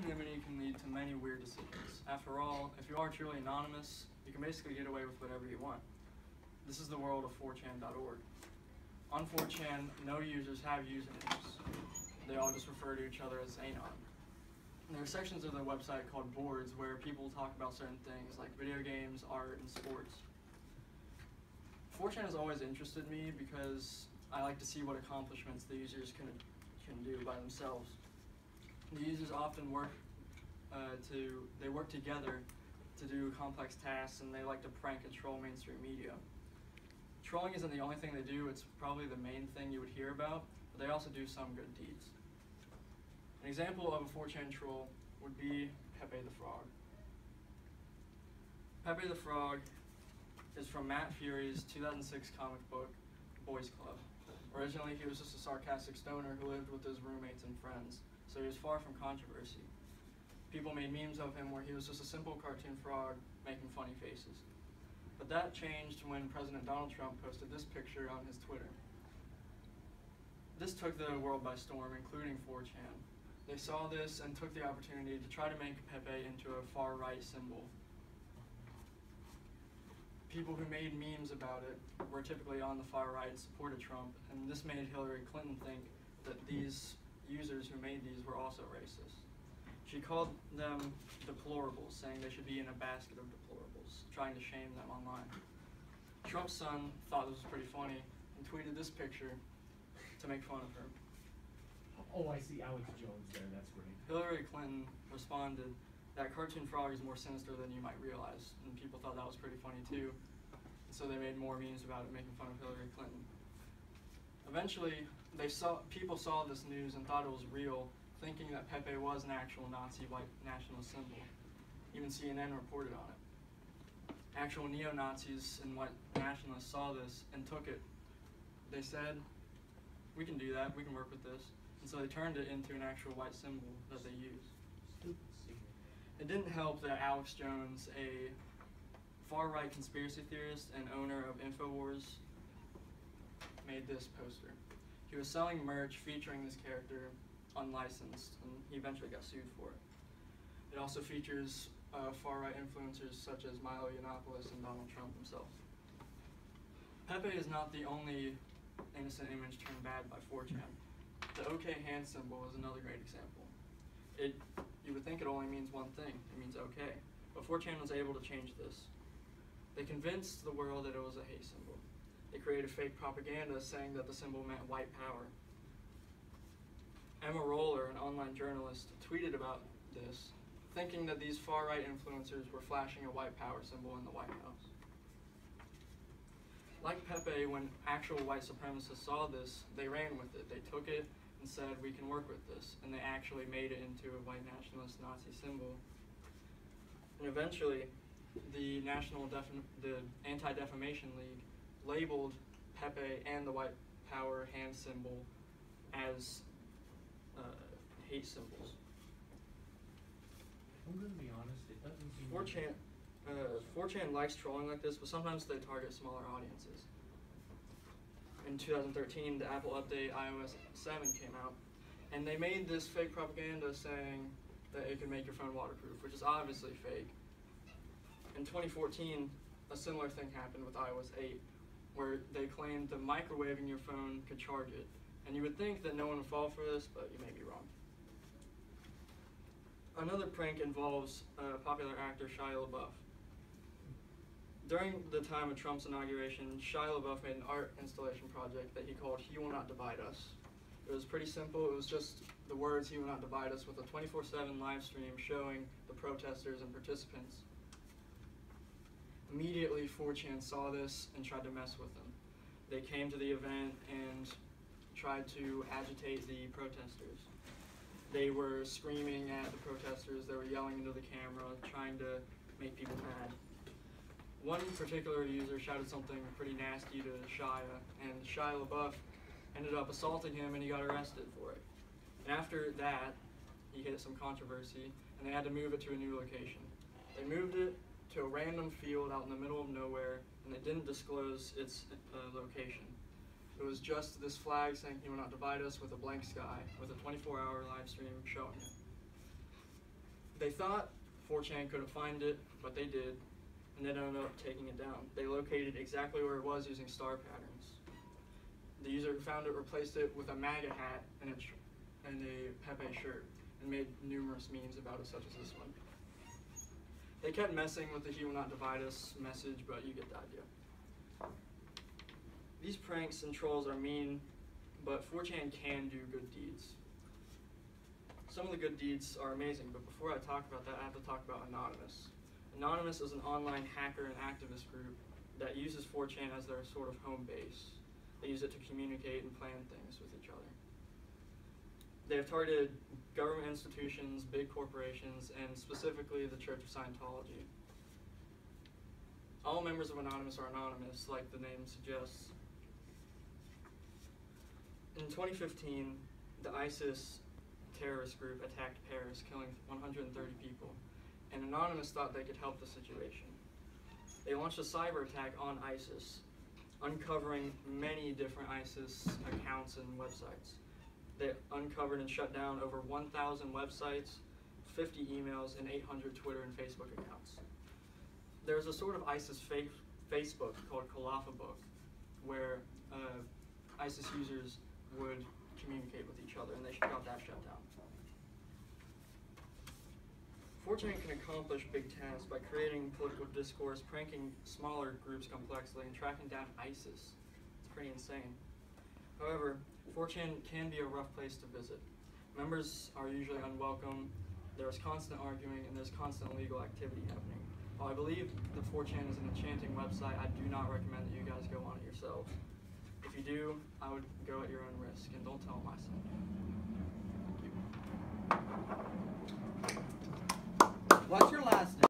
anonymity can lead to many weird decisions. After all, if you are truly anonymous, you can basically get away with whatever you want. This is the world of 4chan.org. On 4chan, no users have usernames. They all just refer to each other as Anon. And there are sections of the website called boards where people talk about certain things like video games, art, and sports. 4chan has always interested me because I like to see what accomplishments the users can do by themselves. The users often work together to do complex tasks, and they like to prank and troll mainstream media. Trolling isn't the only thing they do, it's probably the main thing you would hear about, but they also do some good deeds. An example of a 4chan troll would be Pepe the Frog. Pepe the Frog is from Matt Fury's 2006 comic book, Boys Club. Originally, he was just a sarcastic stoner who lived with his roommates and friends, so he was far from controversy. People made memes of him where he was just a simple cartoon frog making funny faces. But that changed when President Donald Trump posted this picture on his Twitter. This took the world by storm, including 4chan. They saw this and took the opportunity to try to make Pepe into a far-right symbol. People who made memes about it were typically on the far right and supported Trump, and this made Hillary Clinton think that these users who made these were also racist. She called them deplorables, saying they should be in a basket of deplorables, trying to shame them online. Trump's son thought this was pretty funny and tweeted this picture to make fun of her. Oh, I see Alex Jones there, that's great. Hillary Clinton responded, "That cartoon frog is more sinister than you might realize," and people thought that was pretty funny too. So they made more memes about it, making fun of Hillary Clinton. Eventually, people saw this news and thought it was real, thinking that Pepe was an actual Nazi white nationalist symbol. Even CNN reported on it. Actual neo-Nazis and white nationalists saw this and took it. They said, "We can do that, we can work with this." And so they turned it into an actual white symbol that they used. It didn't help that Alex Jones, a far-right conspiracy theorist and owner of InfoWars, made this poster. He was selling merch featuring this character unlicensed, and he eventually got sued for it. It also features far-right influencers such as Milo Yiannopoulos and Donald Trump himself. Pepe is not the only innocent image turned bad by 4chan. The OK hand symbol is another great example. You would think it only means one thing, it means OK, but 4chan was able to change this. They convinced the world that it was a hate symbol. They created fake propaganda saying that the symbol meant white power. Emma Roller, an online journalist, tweeted about this, thinking that these far-right influencers were flashing a white power symbol in the White House. Like Pepe, when actual white supremacists saw this, they ran with it. They took it and said, "We can work with this," and they actually made it into a white nationalist Nazi symbol. And eventually, the Anti-Defamation League labeled Pepe and the white power hand symbol as hate symbols. I'm going to be honest, it doesn't seem 4chan likes trolling like this, but sometimes they target smaller audiences. In 2013, the Apple update iOS 7 came out, and they made this fake propaganda saying that it could make your phone waterproof, which is obviously fake. In 2014, a similar thing happened with iOS 8, where they claimed that microwaving your phone could charge it. And you would think that no one would fall for this, but you may be wrong. Another prank involves popular actor Shia LaBeouf. During the time of Trump's inauguration, Shia LaBeouf made an art installation project that he called "He Will Not Divide Us." It was pretty simple. It was just the words "He Will Not Divide Us" with a 24/7 live stream showing the protesters and participants. Immediately, 4chan saw this and tried to mess with them. They came to the event and tried to agitate the protesters. They were screaming at the protesters, they were yelling into the camera, trying to make people mad. One particular user shouted something pretty nasty to Shia, and Shia LaBeouf ended up assaulting him and he got arrested for it. And after that, he hit some controversy and they had to move it to a new location. They moved it to a random field out in the middle of nowhere, and they didn't disclose its location. It was just this flag saying "He Will Not Divide Us" with a blank sky, with a 24-hour live stream showing it. They thought 4chan couldn't find it, but they did, and they ended up taking it down. They located exactly where it was using star patterns. The user who found it replaced it with a MAGA hat and a Pepe shirt, and made numerous memes about it, such as this one. They kept messing with the "He will not divide us" message, but you get the idea. These pranks and trolls are mean, but 4chan can do good deeds. Some of the good deeds are amazing, but before I talk about that, I have to talk about Anonymous. Anonymous is an online hacker and activist group that uses 4chan as their sort of home base. They use it to communicate and plan things with each other. They have targeted government institutions, big corporations, and specifically the Church of Scientology. All members of Anonymous are anonymous, like the name suggests. In 2015, the ISIS terrorist group attacked Paris, killing 130 people, and Anonymous thought they could help the situation. They launched a cyber attack on ISIS, uncovering many different ISIS accounts and websites. They uncovered and shut down over 1,000 websites, 50 emails, and 800 Twitter and Facebook accounts. There's a sort of ISIS Facebook called Book, where ISIS users would communicate with each other, and they got that shut down. 4chan can accomplish big tasks by creating political discourse, pranking smaller groups complexly, and tracking down ISIS. It's pretty insane. However, 4chan can be a rough place to visit. Members are usually unwelcome, there's constant arguing, and there's constant illegal activity happening. While I believe that 4chan is an enchanting website, I do not recommend that you guys go on it yourselves. If you do, I would go at your own risk, and don't tell them I said. Thank you. What's your last name?